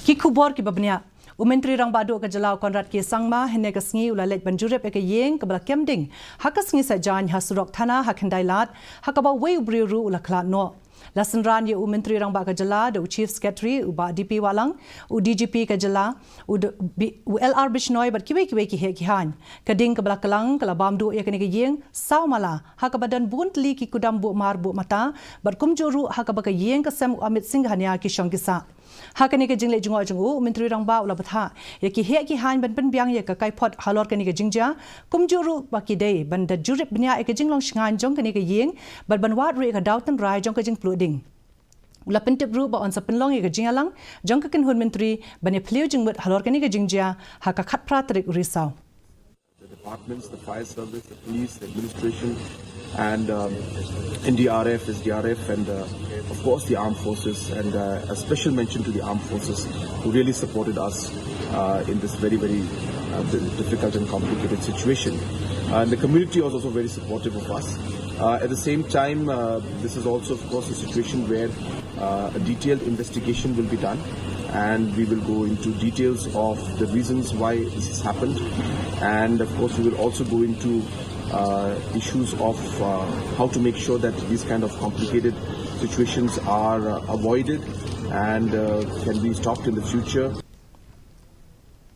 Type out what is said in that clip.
Kikubor ki babnya Myntri Rangbah ke Jylla konrad ki sangma hene ka sngi ula Leit ban Jurip ke Ïing ke bala kemding haka sngi sa jan hasurok Thana hakandai lat hakaba wei ubriru ula kla no lasenran ye Myntri Rangbah ke Jylla de chief secretary uba DP walang DGP ke Jylla LR bishnoi bar kiwe ki he ki han kading ke bala kelang kala bamdu ye kene ke Ïing saumala hakaba dan buntli ki kudam bu mar bu mata bar kumjuru hakaba ke Ïing ke sem amit singhania ki shongkisa hakani ke jingle jungo jungu Myntri Rangbah ula batha ye ki he ki han ban biang ye ka kai phot halor kani ke jingja kumjuru baki dei ban da Jurip bnya ke jinglong shngan jong kani ke Ïing ban wat re ka dautan rai jong ke jing Pluh ding ula pentip ru ba on sa penlong ye ke jingalang jong ka kin hun Myntri ban ye Pluh jingmut halor kani ke jingja haka khat pratrik risau the departments, the fire service, the police, the administration, and NDRF, SDRF, and of course the armed forces, and a special mention to the armed forces who really supported us in this very difficult and complicated situation. And the community was also very supportive of us. At the same time, this is also of course a situation where a detailed investigation will be done, and we will go into details of the reasons why this has happened, and of course we will also go into issues of how to make sure that these kind of complicated situations are avoided and can be stopped in the future.